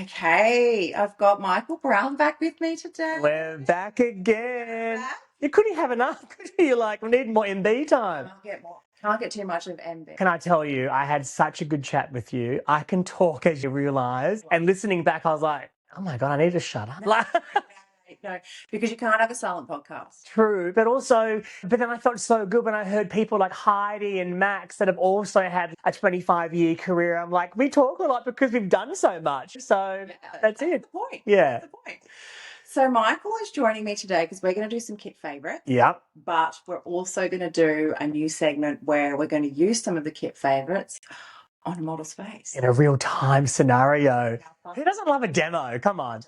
Okay, I've got Michael Brown back with me today. We're back again. Back. You couldn't have enough, could you? You're like, we need more MB time. Can't get too much of MB. Can I tell you, I had such a good chat with you. I can talk, as you realise. And listening back, I was like, oh my God, I need to shut up. Like, No, because you can't have a silent podcast. true, but then I felt so good when I heard people like Heidi and Max that have also had a 25-year career. I'm like, we talk a lot because we've done so much. So that's it. The point. Yeah. That's the point. So Michael is joining me today because we're going to do some kit favourites. Yep. But we're also going to do a new segment where we're going to use some of the kit favourites on a model's face. In a real-time scenario. Who doesn't love a demo? Come on.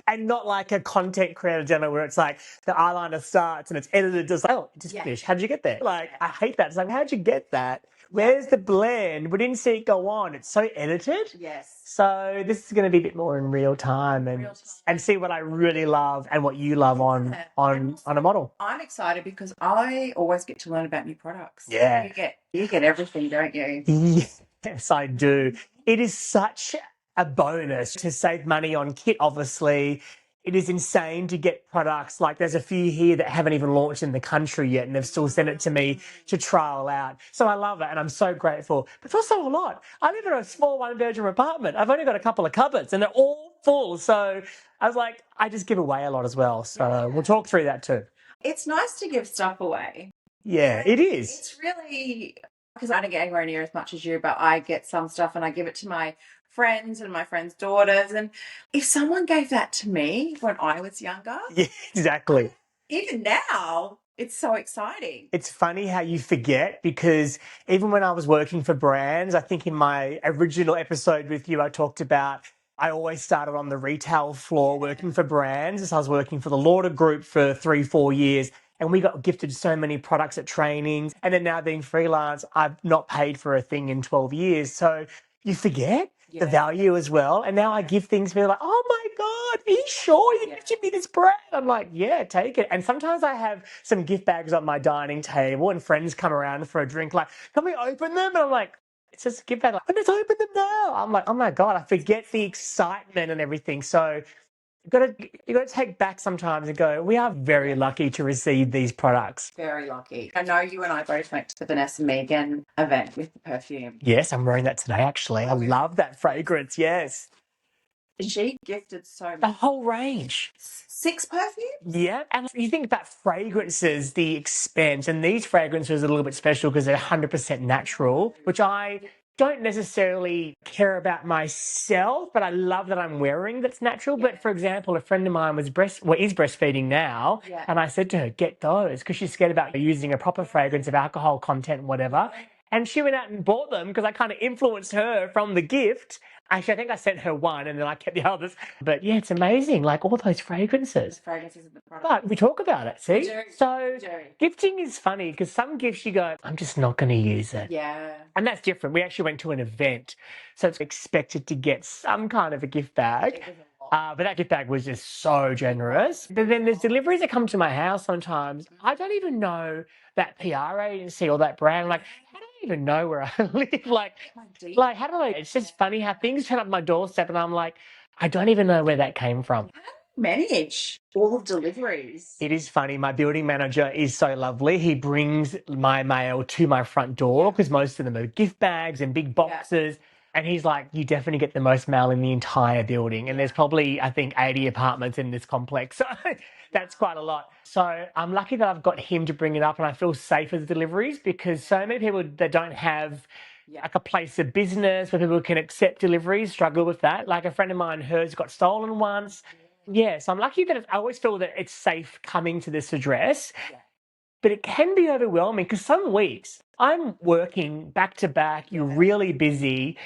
And not like a content creator demo where it's like the eyeliner starts and it's edited just like, oh, it just finished. How did you get there? Like, I hate that. It's like, how'd you get that? Where's the blend? We didn't see it go on. It's so edited. Yes. So this is going to be a bit more in real time and see what I really love and what you love on a model. I'm excited because I always get to learn about new products. Yeah. You get everything, don't you? Yes, I do. It is such a bonus to save money on kit, obviously. It is insane to get products. Like there's a few here that haven't even launched in the country yet and they've still sent it to me to trial out. So I love it and I'm so grateful. But it's also a lot. I live in a small one-bedroom apartment. I've only got a couple of cupboards and they're all full. So I was like, I just give away a lot as well. So we'll talk through that too. It's nice to give stuff away. Yeah, it is. It's really, because I don't get anywhere near as much as you, but I get some stuff and I give it to my friends and my friends' daughters. And if someone gave that to me when I was younger, Yeah, exactly. Even now, it's so exciting. It's funny how you forget because even when I was working for brands, I think in my original episode with you, I talked about I always started on the retail floor working for brands. So I was working for the Lauder Group for 3-4 years. And we got gifted so many products at trainings. And then now being freelance, I've not paid for a thing in 12 years. So you forget the value as well. And now I give things, people are like, oh my God, are you sure you gifted me this brand? I'm like, yeah, take it. And sometimes I have some gift bags on my dining table and friends come around for a drink like, can we open them? And I'm like, it's just a gift bag. Like, let's open them now. I'm like, oh my God, I forget the excitement and everything. So you got to take back sometimes and go, we are very lucky to receive these products. Very lucky. I know you and I both went to the Vanessa Megan event with the perfume. Yes, I'm wearing that today, actually. I love that fragrance, yes. She gifted so much. The whole range. 6 perfumes? Yeah, and you think about fragrances, the expense, and these fragrances are a little bit special because they're 100% natural, which I don't necessarily care about myself, but I love that I'm wearing that's natural. But for example, a friend of mine is breastfeeding now, and I said to her, get those, because she's scared about using a proper fragrance of alcohol content, whatever. And she went out and bought them because I kind of influenced her from the gift. Actually, I think I sent her one and then I kept the others. But yeah, it's amazing, like all those fragrances. The fragrances of the product. But we talk about it, see? We do. So We do. gifting is funny because some gifts you go, I'm just not going to use it. Yeah. And that's different. We actually went to an event, so it's expected to get some kind of a gift bag. But that gift bag was just so generous. But then there's deliveries that come to my house sometimes. I don't even know that PR agency or that brand. Like, how do I even know where I live? Like how do I? It's just funny how things turn up my doorstep and I'm like, I don't even know where that came from. Manage all the deliveries. It is funny. My building manager is so lovely. He brings my mail to my front door because most of them are gift bags and big boxes. And he's like, you definitely get the most mail in the entire building. And there's probably, I think, 80 apartments in this complex. So that's quite a lot. So I'm lucky that I've got him to bring it up and I feel safe with deliveries because so many people that don't have like a place of business where people can accept deliveries struggle with that. Like a friend of mine, hers got stolen once. Yeah, so I'm lucky that I always feel that it's safe coming to this address. But it can be overwhelming because some weeks I'm working back to back, you're really busy,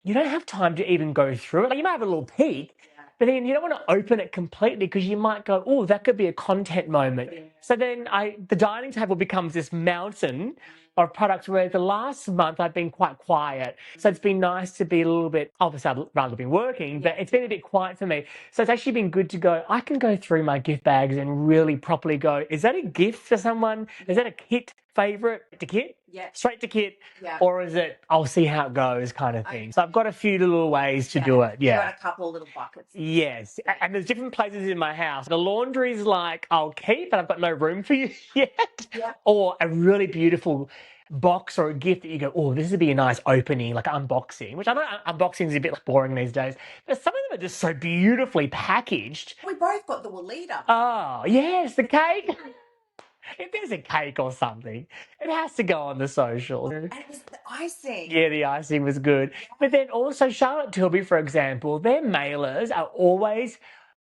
you don't have time to even go through it. Like you might have a little peek, but then you don't want to open it completely because you might go, oh, that could be a content moment. So then the dining table becomes this mountain of products where the last month I've been quite quiet. So it's been nice to be a little bit, obviously I'd rather be working, but it's been a bit quiet for me. So it's actually been good to go, I can go through my gift bags and really properly go, is that a gift for someone? Is that a kit favourite to kit? straight to kit, Yeah. or is it I'll see how it goes kind of thing? So I've got a few little ways to do it. You Yeah. got a couple little buckets. Yes, and there's different places in my house. The laundry's like I'll keep, but I've got no room for you yet. Yeah. Or a really beautiful box or a gift that you go, oh, this would be a nice opening, like unboxing. Which I know unboxing is a bit boring these days, but some of them are just so beautifully packaged. We both got the Walita. Oh yes, the cake. If there's a cake or something, it has to go on the socials. And it was the icing. Yeah, the icing was good. But then also Charlotte Tilbury, for example, their mailers are always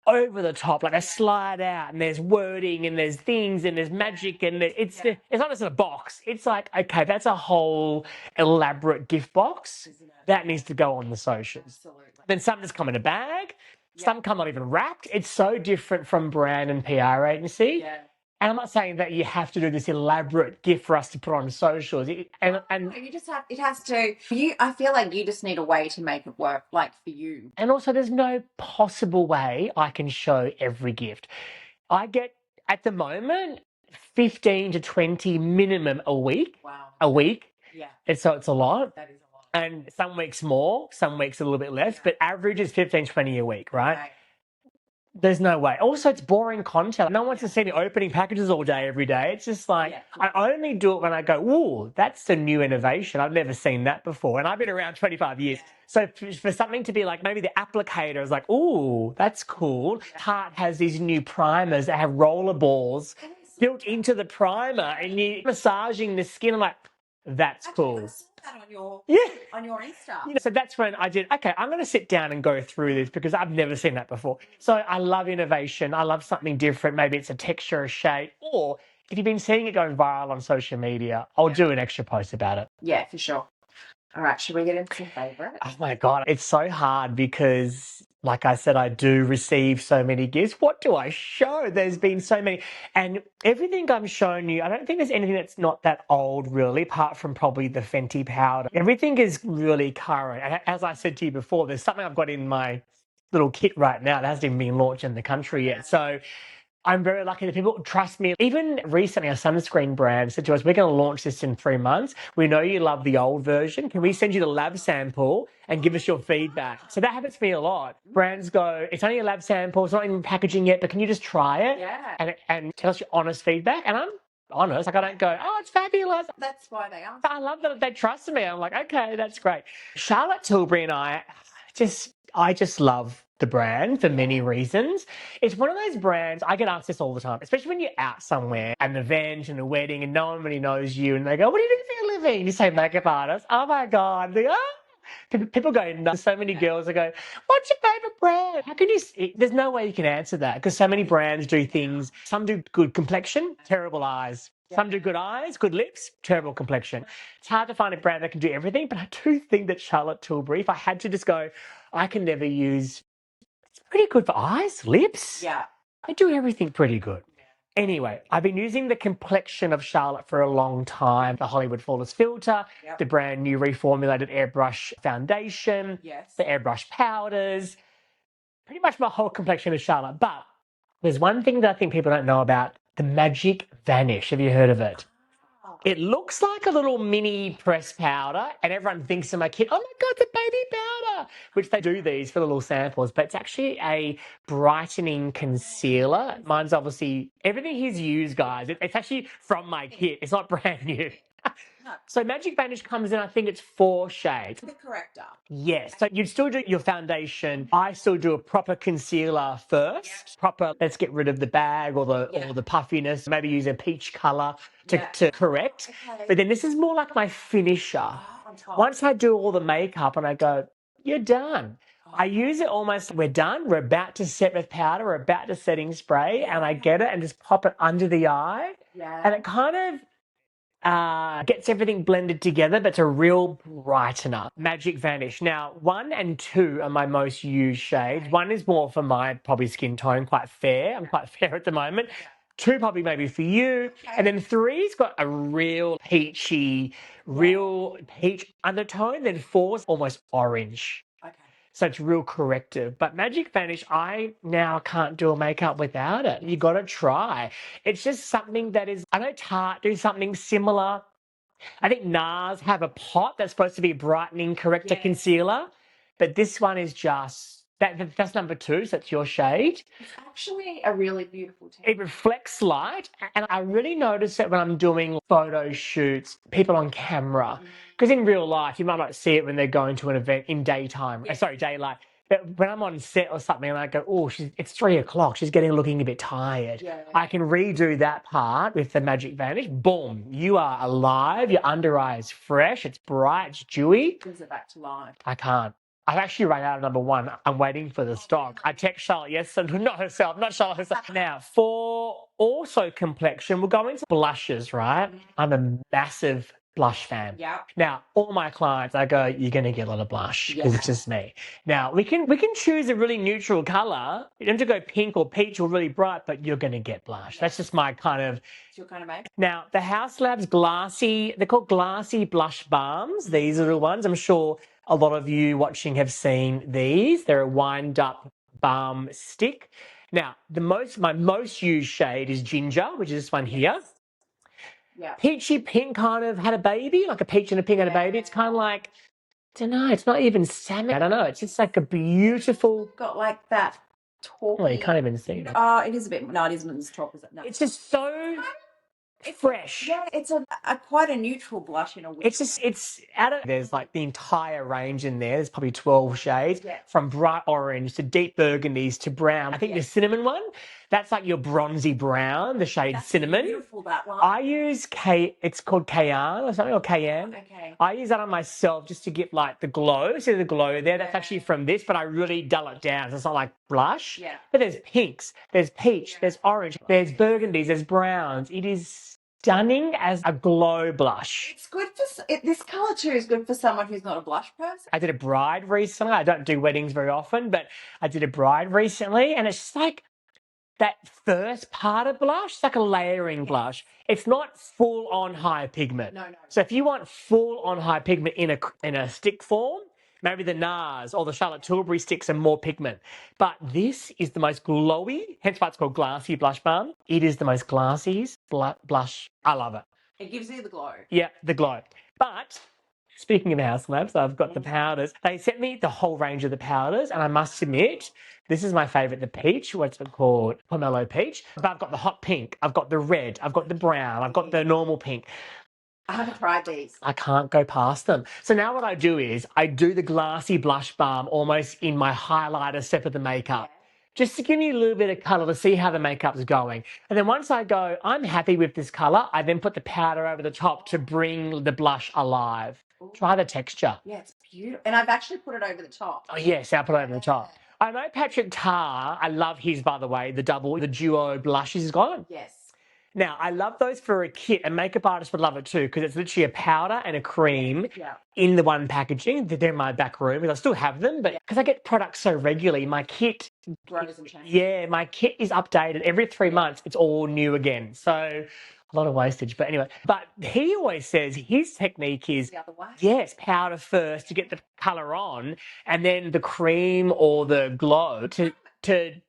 over the top, like they slide out and there's wording and there's things and there's magic and it's not just a box. It's like, okay, that's a whole elaborate gift box that needs to go on the socials. Absolutely. Then some just come in a bag, some come not even wrapped. It's so different from brand and PR agency. Yeah. And I'm not saying that you have to do this elaborate gift for us to put on socials. And you just have, it has to, I feel like you just need a way to make it work, like for you. And also, there's no possible way I can show every gift. I get, at the moment, 15 to 20 minimum a week. Wow. A week. Yeah. And so it's a lot. That is a lot. And some weeks more, some weeks a little bit less, but average is 15, 20 a week, right? Okay. There's no way. Also, it's boring content. No one wants to see me opening packages all day, every day. It's just like, I only do it when I go, ooh, that's the new innovation. I've never seen that before. And I've been around 25 years. So for something to be like, maybe the applicator is like, ooh, that's cool. Tarte has these new primers that have roller balls built into the primer and you're massaging the skin. I'm like, that's cool. I saw that on your Insta. You know, so that's when I did, okay, I'm going to sit down and go through this because I've never seen that before. So I love innovation. I love something different. Maybe it's a texture, a shape, or if you've been seeing it going viral on social media, I'll do an extra post about it. Yeah, for sure. All right, should we get into some favourites? Oh my God, it's so hard because, like I said, I do receive so many gifts. What do I show? There's been so many. And everything I'm showing you, I don't think there's anything that's not that old, really, apart from probably the Fenty powder. Everything is really current. And as I said to you before, there's something I've got in my little kit right now that hasn't even been launched in the country yet. So I'm very lucky that people trust me. Even recently, a sunscreen brand said to us, we're going to launch this in 3 months. We know you love the old version. Can we send you the lab sample and give us your feedback? So that happens to me a lot. Brands go, it's only a lab sample. It's not even packaging yet, but can you just try it? Yeah. And tell us your honest feedback? And I'm honest. Like I don't go, oh, it's fabulous. That's why they are. I love that they trust me. I'm like, okay, that's great. Charlotte Tilbury and I just love the brand for many reasons. It's one of those brands, I get asked this all the time, especially when you're out somewhere, an event and a wedding and no one really knows you and they go, what do you do for a living? You say makeup artist. Oh my God. They go, oh. People go nuts. So many girls that go, what's your favourite brand? How can you, there's no way you can answer that because so many brands do things. Some do good complexion, terrible eyes. Some do good eyes, good lips, terrible complexion. It's hard to find a brand that can do everything, but I do think that Charlotte Tilbury, if I had to just go, I can never use, it's pretty good for eyes, lips. Yeah. I do everything pretty good. Anyway, I've been using the complexion of Charlotte for a long time. The Hollywood Flawless Filter, the brand new reformulated airbrush foundation, the airbrush powders, pretty much my whole complexion of Charlotte. But there's one thing that I think people don't know about, the Magic Vanish. Have you heard of it? It looks like a little mini press powder and everyone thinks in my kit, oh my God, the baby powder, which they do these for the little samples, but it's actually a brightening concealer. Mine's obviously, everything he's used, guys, it's actually from my kit. It's not brand new. So Magic Vanish comes in, I think it's 4 shades. The corrector. Yes. So you'd still do your foundation. I still do a proper concealer first. Proper, let's get rid of the bag or the puffiness. Maybe use a peach colour to correct. Okay. But then this is more like my finisher. Once I do all the makeup and I go, you're done. I use it almost, we're done. We're about to set with powder. We're about to setting spray. And I get it and just pop it under the eye. Yeah. And it kind of gets everything blended together, but it's a real brightener. Magic Vanish. Now, 1 and 2 are my most used shades. 1 is more for my probably skin tone, quite fair. I'm quite fair at the moment. 2 probably maybe for you. And then 3's got a real peachy, real peach undertone. Then 4's almost orange. Okay. So it's real corrective. But Magic Vanish, I now can't do a makeup without it. You got to try. It's just something that is, I know Tarte do something similar. I think NARS have a pot that's supposed to be brightening corrector concealer, but this one is just that's number 2, so that's your shade. It's actually a really beautiful tint. It reflects light, and I really notice it when I'm doing photo shoots, people on camera, because in real life you might not see it when they're going to an event in daytime. Sorry, daylight. But when I'm on set or something and I go, oh, it's 3 o'clock, she's looking a bit tired. Yeah. I can redo that part with the Magic Vanish. Boom, you are alive. Your under eye is fresh. It's bright. It's dewy. Brings it back to life. I can't. I've actually run out of number 1. I'm waiting for the stock. I text Charlotte yesterday, not Charlotte herself. Now, for also complexion, we're going to blushes, right? I'm a massive blush fan. Yeah. Now, all my clients, I go, you're going to get a lot of blush because it's just me. Now, we can choose a really neutral color. You don't have to go pink or peach or really bright, but you're going to get blush. That's just my kind of... It's your kind of make. Now, the House Labs Glassy, they're called Glassy Blush Balms. These are the ones. I'm sure a lot of you watching have seen these. They're a wind-up balm stick. Now, my most used shade is Ginger, which is this one here. Yeah. Peachy pink kind of had a baby, like a peach and a pink had a baby. It's kind of like, I don't know, it's not even salmon. I don't know. It's just like a beautiful... Got like that talky... Well, you can't even see it. Oh, it is a bit... No, it isn't as top as it. No. It's just so... fresh. Yeah, it's a quite a neutral blush in a way. It's out of... There's like the entire range in there. There's probably 12 shades, from bright orange to deep burgundies to brown. I think the cinnamon one, that's like your bronzy brown, the shade cinnamon. Beautiful, that one. I use it's called Cayenne or something, or Cayenne. Okay. I use that on myself just to get like the glow. See the glow there? That's actually from this, but I really dull it down. So it's not like blush. Yeah. But there's pinks, there's peach, there's orange, there's burgundies, there's browns. It is stunning as a glow blush. It's good for... this colour too is good for someone who's not a blush person. I did a bride recently. I don't do weddings very often, but I did a bride recently, and it's just like that first part of blush, it's like a layering blush. It's not full on high pigment. No. So if you want full on high pigment in a stick form, maybe the NARS or the Charlotte Tilbury sticks are more pigment. But this is the most glowy, hence why it's called Glassy Blush Balm. It is the most glassy blush. I love it. It gives you the glow. Yeah, the glow. But speaking of House Labs, I've got the powders. They sent me the whole range of the powders, and I must admit, this is my favourite, the peach. What's it called? Pomelo peach. But I've got the hot pink. I've got the red. I've got the brown. I've got the normal pink. I haven't tried these. I can't go past them. So now what I do is I do the Glassy Blush Balm almost in my highlighter step of the makeup. Just to give me a little bit of colour to see how the makeup's going. And then once I go, I'm happy with this colour, I then put the powder over the top to bring the blush alive. Ooh. Try the texture. Yeah, it's beautiful. And I've actually put it over the top. Oh, yes, I'll put it over the top. I know Patrick Tar, I love his, by the way, the duo blushes he's got. Yes. Now, I love those for a kit, and makeup artists would love it too, because it's literally a powder and a cream in the one packaging. They're in my back room, because I still have them, but because I get products so regularly, my kit grows and changes. Yeah, my kit is updated every 3 months. It's all new again. So a lot of wastage, but anyway. But he always says his technique is, the other way. Yes, powder first to get the colour on, and then the cream or the glow to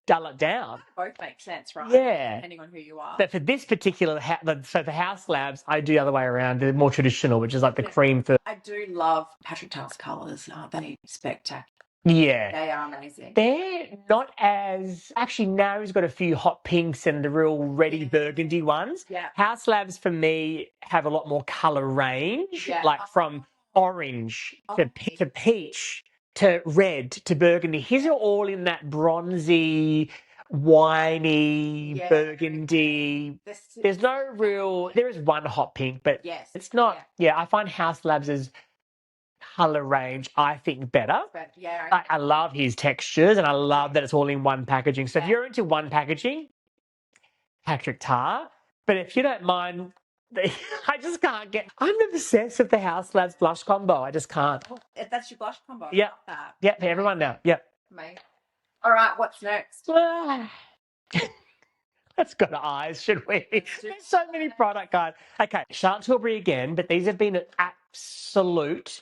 dull it down. Both make sense, right? Yeah. Depending on who you are. But for this particular, so for House Labs, I do the other way around, the more traditional, which is like the cream first. I do love Patrick Tar's colours. Aren't they spectacular? Yeah. They are amazing. They're not as... Actually, now he's got a few hot pinks and the real reddy burgundy ones. Yeah. House Labs, for me, have a lot more colour range, like from orange to peach to red to burgundy. His are all in that bronzy, winey, burgundy. There's no real... There is one hot pink, but it's not... Yeah, I find House Labs' colour range, I think, better. I love his textures, and I love that it's all in one packaging. So if you're into one packaging, Patrick Tar. But if you don't mind... I just can't get... I'm obsessed with the House Labs blush combo. I just can't. If that's your blush combo. Yeah. Yeah, for everyone now. Yeah. Mate. All right, what's next? Let's go to eyes, should we? There's so many product guides. Okay, Charlotte Tilbury again, but these have been an absolute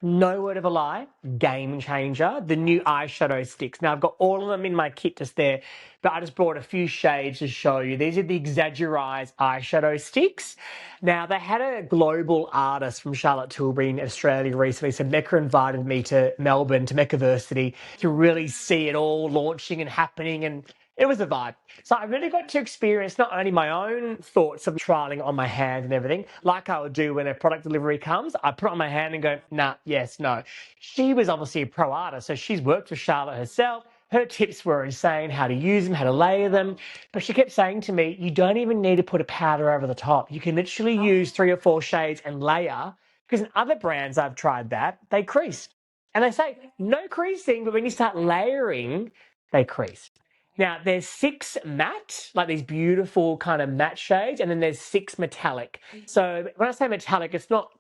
no word of a lie, game changer. The new eyeshadow sticks. Now, I've got all of them in my kit just there, but I just brought a few shades to show you. These are the Exaggerrise eyeshadow sticks. Now, they had a global artist from Charlotte Tilbury in Australia recently, so Mecca invited me to Melbourne, to Meccaversity, to really see it all launching and happening, and it was a vibe. So I really got to experience not only my own thoughts of trialing on my hand and everything, like I would do when a product delivery comes. I put it on my hand and go, nah, yes, no. She was obviously a pro artist, so she's worked with Charlotte herself. Her tips were insane, how to use them, how to layer them. But she kept saying to me, you don't even need to put a powder over the top. You can literally use 3 or 4 shades and layer, because in other brands I've tried that, they crease. And they say, no creasing, but when you start layering, they crease. Now, there's 6 matte, like these beautiful kind of matte shades, and then there's 6 metallic. So when I say metallic, it's not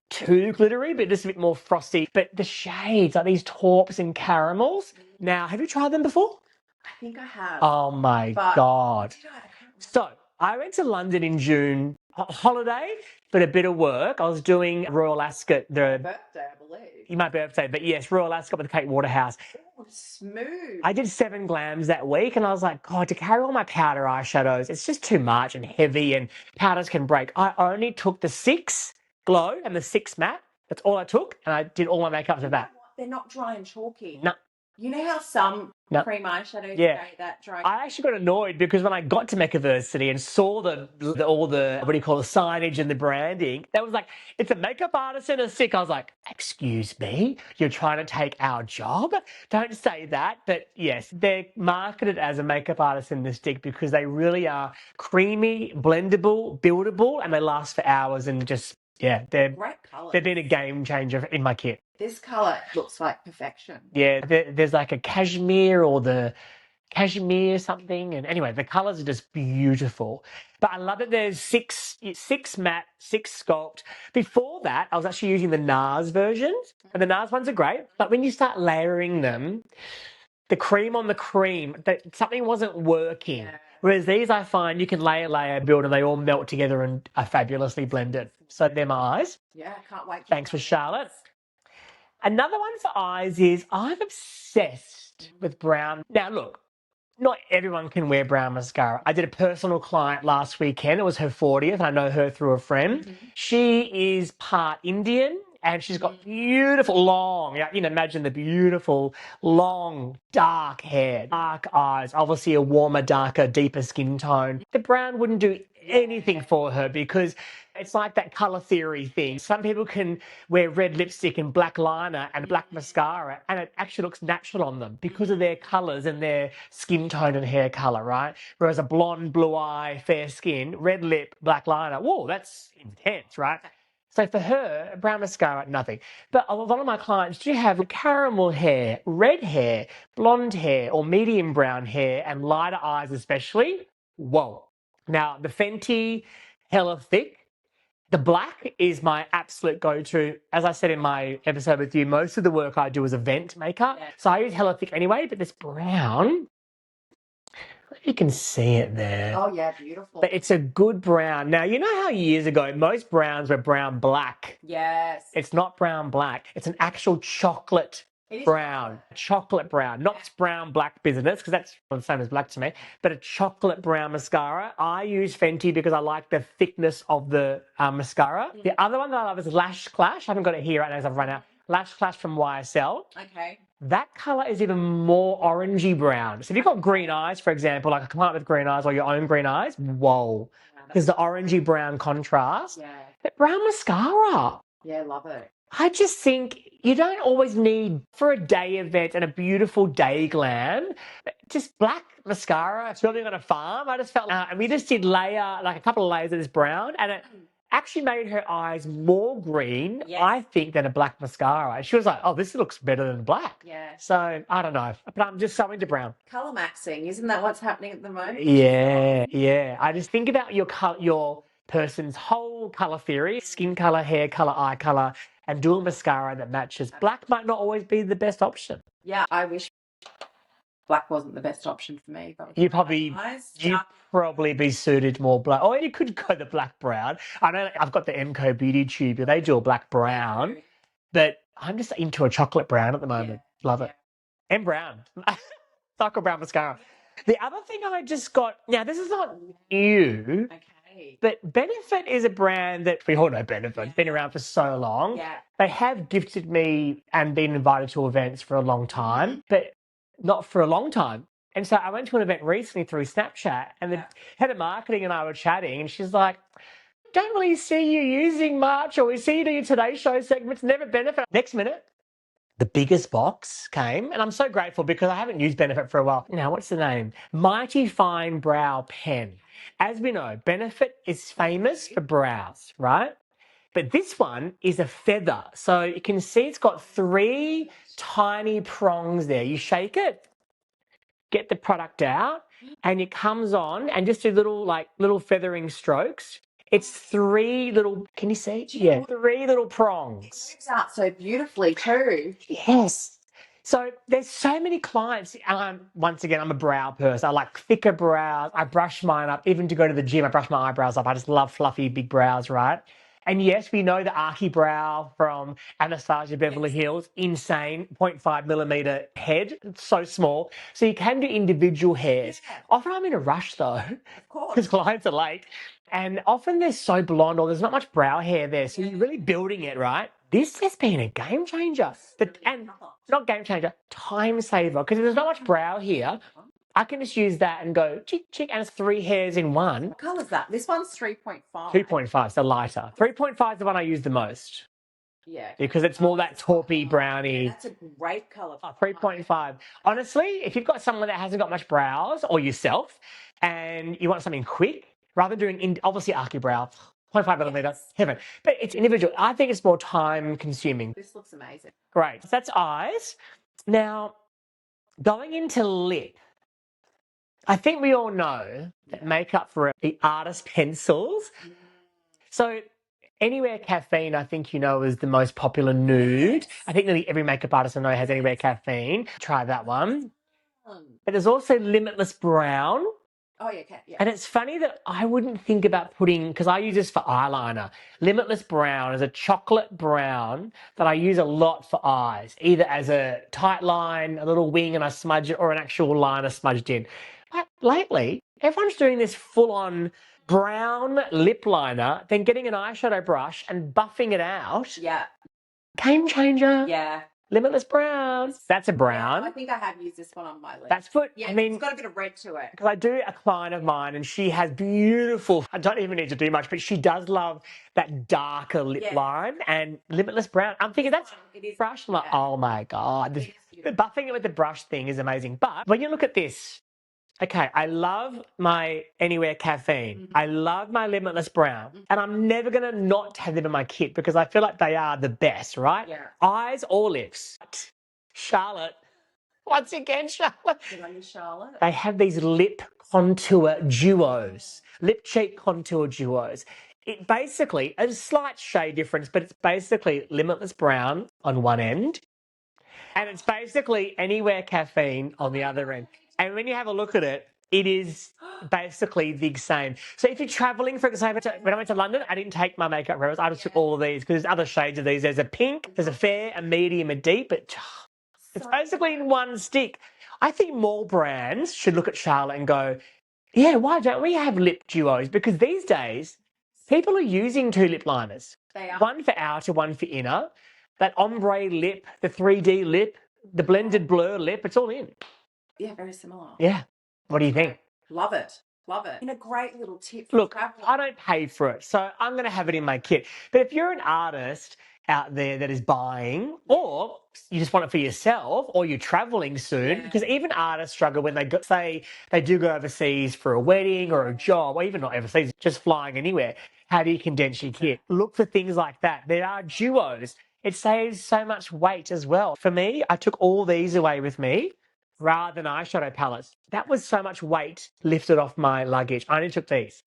too glittery, but just a bit more frosty. But the shades, like these taupes and caramels. Now, have you tried them before? I think I have. Oh my God. So I went to London in June, holiday, but a bit of work. I was doing Royal Ascot, birthday, I believe. my birthday, but yes, Royal Ascot with the Kate Waterhouse. Oh, smooth. I did 7 glams that week, and I was like, God, to carry all my powder eyeshadows, it's just too much and heavy, and powders can break. I only took the 6 glow and the 6 matte. That's all I took, and I did all my makeup with that. They're not dry and chalky. No. You know how some cream eyeshadows that dry? I actually got annoyed because when I got to Meccaversity and saw all the what do you call the signage and the branding, that was like, it's a makeup artist and a stick. I was like, excuse me, you're trying to take our job? Don't say that. But yes, they're marketed as a makeup artist and the stick because they really are creamy, blendable, buildable, and they last for hours, and just, yeah, great colours. They've been a game changer in my kit. This colour looks like perfection. Yeah, there's like a cashmere or the cashmere something, and anyway, the colours are just beautiful. But I love that there's 6 matte, 6 sculpt. Before that, I was actually using the NARS versions, and the NARS ones are great, but when you start layering them, the cream on the cream, something wasn't working. Yeah. Whereas these, I find you can layer, build, and they all melt together and are fabulously blended. So they're my eyes. Yeah, I can't wait. Thanks for Charlotte. Another one for eyes is I'm obsessed with brown. Now, look, not everyone can wear brown mascara. I did a personal client last weekend. It was her 40th. I know her through a friend. Mm-hmm. She is part Indian, and she's got beautiful long, imagine the beautiful long dark hair, dark eyes, obviously a warmer, darker, deeper skin tone. The brown wouldn't do anything for her because it's like that colour theory thing. Some people can wear red lipstick and black liner and black mascara, and it actually looks natural on them because of their colours and their skin tone and hair colour, right? Whereas a blonde, blue eye, fair skin, red lip, black liner, whoa, that's intense, right? So for her, brown mascara, nothing. But a lot of my clients do have caramel hair, red hair, blonde hair, or medium brown hair, and lighter eyes especially. Whoa. Now, the Fenty Hella Thick, the black is my absolute go-to. As I said in my episode with you, most of the work I do is event makeup. Yeah. So I use Hella Thick anyway, but this brown, you can see it there. Oh, yeah, beautiful. But it's a good brown. Now, you know how years ago, most browns were brown black? Yes. It's not brown black. It's an actual chocolate brown. Chocolate brown. Not brown black business, because that's the same as black to me, but a chocolate brown mascara. I use Fenty because I like the thickness of the mascara. Mm. The other one that I love is Lash Clash. I haven't got it here right now because I've run out. Lash Clash from YSL. Okay. That colour is even more orangey brown. So if you've got green eyes, for example, like a client with green eyes or your own green eyes, whoa. Because the orangey brown contrast. Yeah. But brown mascara. Yeah, love it. I just think you don't always need, for a day event and a beautiful day glam, just black mascara. It's building on a farm. I just felt, and we just did a couple of layers of this brown, and it actually made her eyes more green, yes, I think, than a black mascara. She was like, oh, this looks better than black. Yeah. So, I don't know. But I'm just so into brown. Colour maxing, isn't that what's happening at the moment? Yeah. I just think about your person's whole colour theory, skin colour, hair colour, eye colour, and do a mascara that matches. Black might not always be the best option. Yeah, I wish black wasn't the best option for me. But you'd probably be suited more black. Or you could go the black brown. I know I've got the MCO Beauty Tube. They do a black brown. But I'm just into a chocolate brown at the moment. Love it. And brown. Darker brown mascara. The other thing I just got, now this is not new, Okay. but Benefit is a brand that we all know Benefit. It's been around for so long. Yeah. They have gifted me and been invited to events for a long time, but not for a long time. And so I went to an event recently through Snapchat, and the head of marketing and I were chatting, and she's like, don't really see you using much, or we see you do your Today Show segments, never Benefit. Next minute, the biggest box came, and I'm so grateful because I haven't used Benefit for a while. Now, what's the name? Mighty Fine Brow Pen. As we know, Benefit is famous for brows, right? But this one is a feather. So you can see it's got 3 tiny prongs there. You shake it, get the product out, and it comes on, and just do little feathering strokes. It's 3 little, can you see? Yeah, 3 little prongs. It moves out so beautifully too. Yes. So there's so many clients. Once again, I'm a brow person. I like thicker brows. I brush mine up. Even to go to the gym, I brush my eyebrows up. I just love fluffy, big brows, right? And yes, we know the Archie brow from Anastasia Beverly Hills. Insane, 0.5 millimeter head. It's so small. So you can do individual hairs. Yeah. Often I'm in a rush though, Of course. because clients are late. And often they're so blonde or there's not much brow hair there. So you're really building it, right? This has been a game changer. And not game changer, time saver. Because if there's not much brow here, I can just use that and go chick, chick, and it's 3 hairs in one. What colour is that? This one's 3.5. 2.5, so lighter. 3.5 is the one I use the most. Yeah. Because it's more that taupey, browny. Yeah, that's a great colour. 3.5. Honestly, if you've got someone that hasn't got much brows, or yourself, and you want something quick, rather than doing, obviously, Archie brow, 0.5 millimeter, heaven. But it's individual. I think it's more time consuming. This looks amazing. Great. So that's eyes. Now, going into lip, I think we all know that makeup for the artist pencils. So Anywhere Caffeine, I think you know, is the most popular nude. Yes. I think nearly every makeup artist I know has Anywhere Caffeine. Try that one. But there's also Limitless Brown. Oh, yeah, okay. Yeah. And it's funny that I wouldn't think about putting, because I use this for eyeliner. Limitless Brown is a chocolate brown that I use a lot for eyes, either as a tight line, a little wing, and I smudge it, or an actual liner smudged in. But lately, everyone's doing this full-on brown lip liner, then getting an eyeshadow brush and buffing it out. Yeah. Game changer. Yeah. Limitless Brown. That's a brown. Yeah, I think I have used this one on my lip. That's good. Yeah, I mean, it's got a bit of red to it. because I do a client of mine and she has beautiful, I don't even need to do much, but she does love that darker lip line and Limitless Brown. I'm thinking that's brush. I'm like, oh my God. The buffing it with the brush thing is amazing. But when you look at this, okay, I love my Anywhere Caffeine. I love my Limitless Brown. And I'm never going to not have them in my kit because I feel like they are the best, right? Yeah. Eyes or lips. Charlotte. Once again, Charlotte. Good on you, Charlotte. They have these lip contour duos, lip cheek contour duos. It basically, a slight shade difference, but it's basically Limitless Brown on one end, and it's basically Anywhere Caffeine on the other end. And when you have a look at it, it is basically the same. So if you're traveling, for example, when I went to London, I didn't take my makeup reference. I just took all of these because there's other shades of these. There's a pink, there's a fair, a medium, a deep, but it's basically in one stick. I think more brands should look at Charlotte and go, yeah, why don't we have lip duos? Because these days, people are using 2 lip liners. They are. One for outer, one for inner. That ombre lip, the 3D lip, the blended blur lip, it's all in. Yeah, very similar. Yeah. What do you think? Love it. Love it. And a great little tip. Look, I don't pay for it, so I'm going to have it in my kit. But if you're an artist out there that is buying, or you just want it for yourself, or you're traveling soon, because even artists struggle when they say they do go overseas for a wedding or a job, or even not overseas, just flying anywhere. How do you condense your kit? Look for things like that. There are duos. It saves so much weight as well. For me, I took all these away with me rather than eyeshadow palettes. That was so much weight lifted off my luggage. I only took these.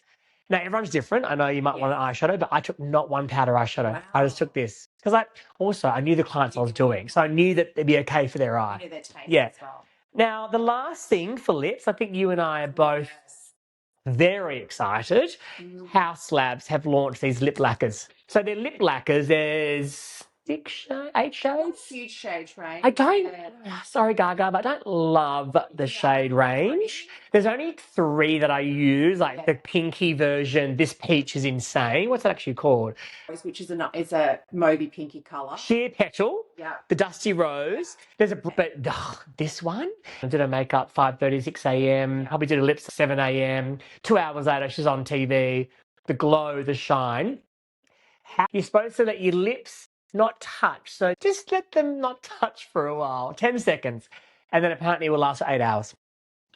Now, everyone's different. I know you might want an eyeshadow, but I took not one powder eyeshadow. Wow. I just took this. Because I knew the clients I was doing, so I knew that it'd be okay for their eye. You knew their taste as well. Now, the last thing for lips, I think you and I are both very excited. House Labs have launched these lip lacquers. So they're lip lacquers. There's 8 shades. Huge shade range. I don't, sorry Gaga, but I don't love the shade range. There's only 3 that I use, like the pinky version. This peach is insane. What's that actually called? Which is a mauvey pinky colour. Sheer Petal. Yeah. The Dusty Rose. There's this one. I did her makeup 5:30, 6 a.m. Probably did her lips 7 a.m. 2 hours later, she's on TV. The glow, the shine. You're supposed to let your lips not touch. So just let them not touch for a while, 10 seconds. And then apparently it will last for 8 hours.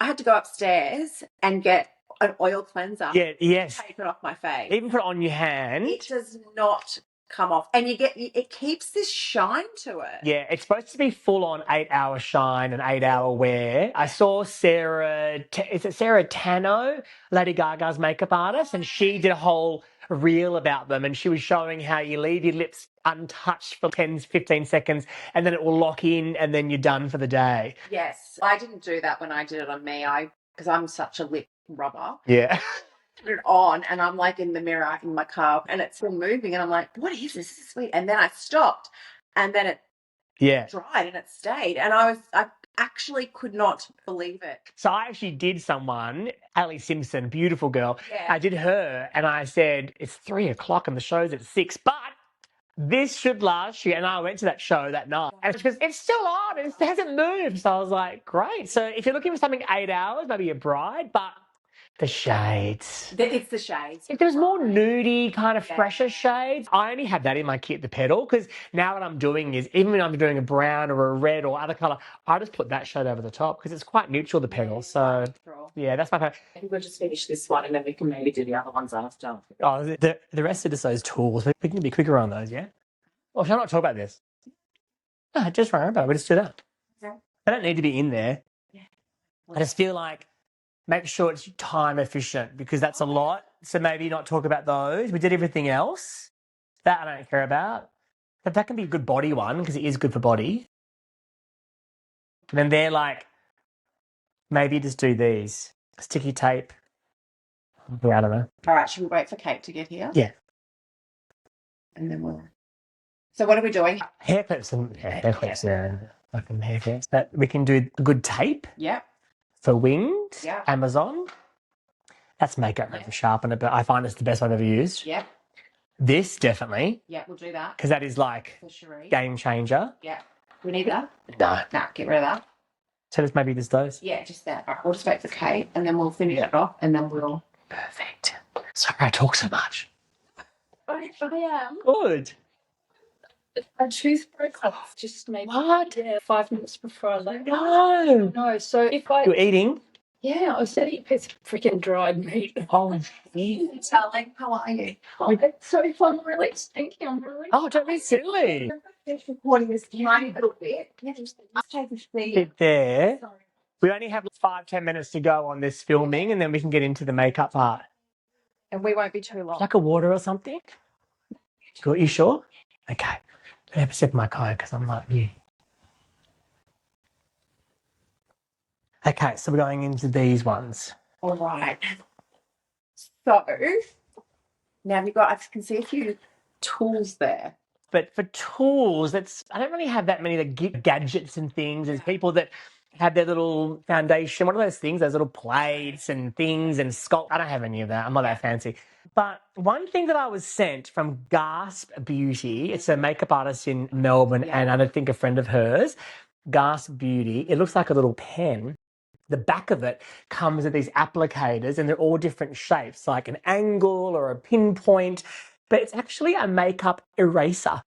I had to go upstairs and get an oil cleanser. Yeah, yes. Take it off my face. Even put it on your hand. It does not come off. And it keeps this shine to it. Yeah, it's supposed to be full on 8-hour shine and 8-hour wear. I saw Sarah Tano, Lady Gaga's makeup artist, and she did a whole reel about them, and she was showing how you leave your lips untouched for 10, 15 seconds, and then it will lock in, and then you're done for the day. Yes. I didn't do that when I did it on me, because I'm such a lip rubber. Yeah. Put it on, and I'm like in the mirror in my car, and it's still moving, and I'm like, what is this? This is sweet. And then I stopped, and then it dried, and it stayed. And I actually could not believe it. So I actually did someone, Ali Simpson, beautiful girl. Yeah. I did her, and I said, it's 3:00 and the show's at 6, but this should last you. And I went to that show that night, and she goes, it's still on, it hasn't moved. So I was like, great. So if you're looking for something 8 hours, maybe a bride, but the shades. It's the shades. If there's more nudie, kind of fresher shades, I only have that in my kit, the petal, because now what I'm doing is, even when I'm doing a brown or a red or other colour, I just put that shade over the top because it's quite neutral, the petal. So, yeah, that's my favourite. I think we'll just finish this one and then we can maybe do the other ones after. Oh, the rest are just those tools. We can be quicker on those, yeah? Well, shall I not talk about this? No, just remember, we'll just do that. Okay. They don't need to be in there. Yeah. I just feel like make sure it's time efficient because that's a lot. So maybe not talk about those. We did everything else. That I don't care about. But that can be a good body one because it is good for body. And then they're like, maybe just do these. Sticky tape. Yeah, I don't know. All right, should we wait for Kate to get here? Yeah. And then we'll... So what are we doing? Hair clips and hair clips, yeah. Fucking hair clips. But we can do good tape. Yep. For wings, yeah. Amazon. That's makeup for sharpener, but I find it's the best I've ever used. Yep. This definitely. Yeah, we'll do that. Because that is like game changer. Yeah. We need that? No. No, get rid of that. So let's maybe just those. Yeah, just that. All right, we'll just wait for Kate and then we'll finish it off and then we'll... Perfect. Sorry I talk so much. I am. Good. A tooth broke off just maybe 5 minutes before I left. No. So if You're eating? Yeah, I was eating a piece of freaking dried meat. Oh, darling, how are you? So if I'm really stinky, I'm really... Oh, don't be silly. Just recording this tiny little bit. Yeah, just take a seat. Sit there. Sorry. We only have 5-10 minutes to go on this filming and then we can get into the makeup part. And we won't be too long. Like a water or something? Good, you sure? Okay. I have a sip of my Coke because I'm like you. Okay, so we're going into these ones. All right. So, now I can see a few tools there. But for tools, I don't really have that many gadgets and things. There's people that have their little foundation. What are those things? Those little plates and things and sculpt. I don't have any of that. I'm not that fancy. But one thing that I was sent from Gasp Beauty, it's a makeup artist in Melbourne, and I don't think a friend of hers, Gasp Beauty, it looks like a little pen. The back of it comes with these applicators, and they're all different shapes, like an angle or a pinpoint, but it's actually a makeup eraser.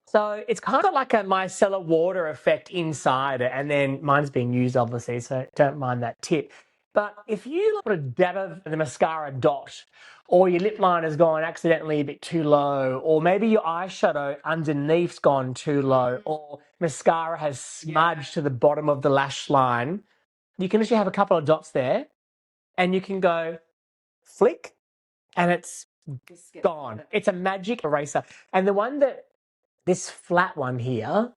So it's kind of got like a micellar water effect inside it, and then mine's being used, obviously, so don't mind that tip. But if you put a dab of the mascara dot, or your lip liner's gone accidentally a bit too low, or maybe your eyeshadow underneath's gone too low, or mascara has smudged to the bottom of the lash line, you can actually have a couple of dots there, and you can go flick, and it's gone. It's a magic eraser. And the one this flat one here,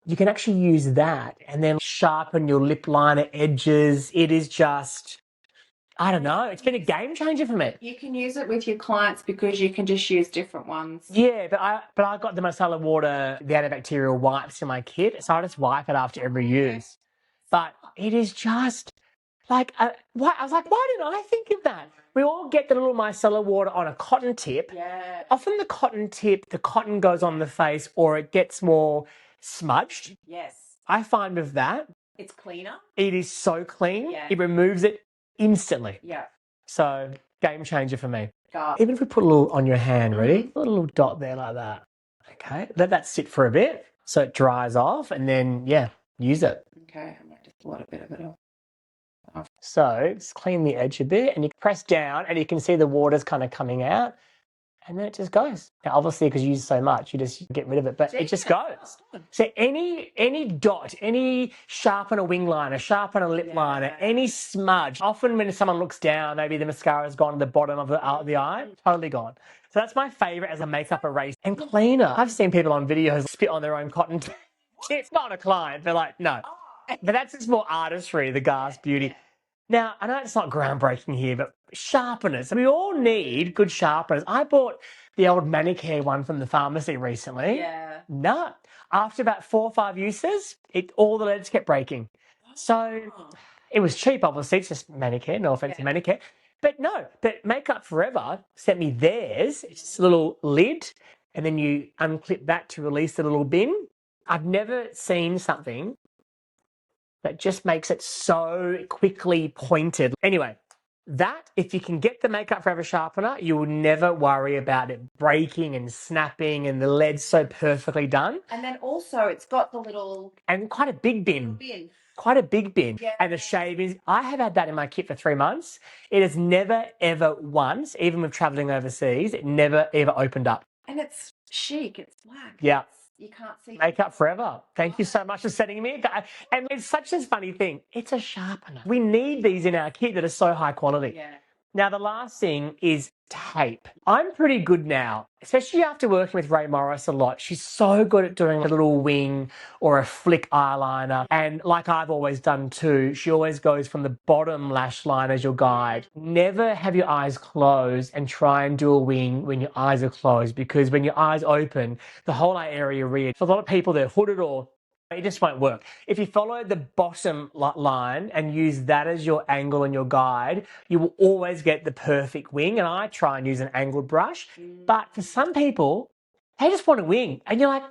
you can actually use that and then sharpen your lip liner edges. It is just I don't know. It's been a game changer for me. You can use it with your clients because you can just use different ones. Yeah, but I got the micellar water, the antibacterial wipes in my kit, so I just wipe it after every use. But it is just like, I was like, why didn't I think of that? We all get the little micellar water on a cotton tip. Yeah. Often the cotton goes on the face or it gets more smudged. Yes. I find with that, it's cleaner. It is so clean. Yeah. It removes it instantly. Yeah. So game changer for me. God. Even if we put a little on your hand, ready? Put a little dot there like that. Okay. Let that sit for a bit so it dries off and then, use it. Okay. I might just blot a bit of it off. So just clean the edge a bit and you press down and you can see the water's kind of coming out. And then it just goes. Now, obviously, because you use so much, you just get rid of it, but it just goes. So any dot, any sharpen a wing liner, sharpen a lip liner, any smudge. Often when someone looks down, maybe the mascara's gone to the bottom of the eye, totally gone. So that's my favourite as a makeup eraser. And cleaner. I've seen people on videos spit on their own cotton. It's not a client. They're like, no. But that's just more artistry, the Gas Beauty. Now, I know it's not groundbreaking here, but sharpeners. We all need good sharpeners. I bought the old manicure one from the pharmacy recently. Yeah. No. After about 4 or 5 uses, all the leads kept breaking. So it was cheap, obviously. It's just manicure. No offense to manicure. But no, but Makeup Forever sent me theirs. It's just a little lid, and then you unclip that to release the little bin. I've never seen something that just makes it so quickly pointed. Anyway, that, if you can get the Makeup Forever sharpener, you will never worry about it breaking and snapping and the lead's so perfectly done. And then also it's got the little... And quite a big bin. Quite a big bin. Yeah. And the shavings, I have had that in my kit for 3 months. It has never, ever once, even with travelling overseas, it never, ever opened up. And it's chic. It's black. Yeah. You can't see. Makeup Forever. Thank you so much for sending me. And it's such a funny thing. It's a sharpener. We need these in our kit that are so high quality. Yeah. Now, the last thing is tape. I'm pretty good now, especially after working with Ray Morris a lot. She's so good at doing a little wing or a flick eyeliner. And like I've always done too, she always goes from the bottom lash line as your guide. Never have your eyes closed and try and do a wing when your eyes are closed, because when your eyes open, the whole eye area reads. For a lot of people, they're hooded or it just won't work. If you follow the bottom line and use that as your angle and your guide, you will always get the perfect wing. And I try and use an angled brush. But for some people, they just want a wing. And you're like,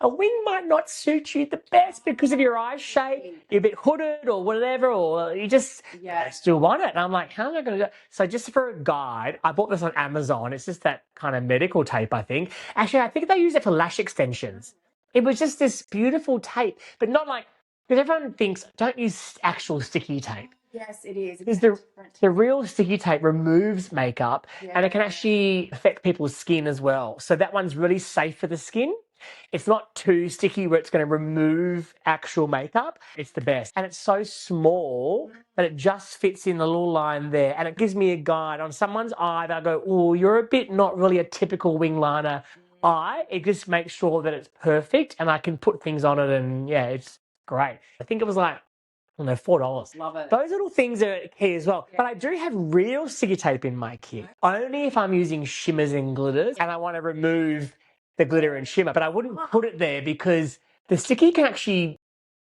a wing might not suit you the best because of your eye shape. You're a bit hooded or whatever, or you just still want it. And I'm like, how am I going to do it? So just for a guide, I bought this on Amazon. It's just that kind of medical tape, I think. Actually, I think they use it for lash extensions. It was just this beautiful tape, but not like, because everyone thinks, don't use actual sticky tape. Yes, it is. Because the real sticky tape removes makeup and it can actually affect people's skin as well. So that one's really safe for the skin. It's not too sticky where it's going to remove actual makeup. It's the best. And it's so small that it just fits in the little line there. And it gives me a guide on someone's eye that I go, oh, you're a bit not really a typical wing liner eye. It just makes sure that it's perfect and I can put things on it, and it's great. I think it was like, I don't know, $4. Love it. Those little things are key as well. But I do have real sticky tape in my kit, only if I'm using shimmers and glitters and I want to remove the glitter and shimmer. But I wouldn't put it there because the sticky can actually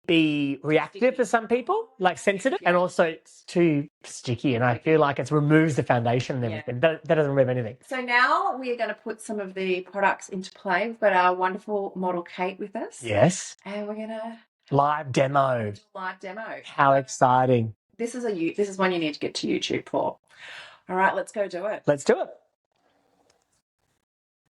be reactive for some people, like sensitive, and also it's too sticky and I feel like it removes the foundation and everything. That doesn't remove anything. So now we are going to put some of the products into play. We've got our wonderful model Kate with us. Yes. And we're going to... Live demo. How exciting. This is one you need to get to YouTube for. All right, let's go do it. Let's do it.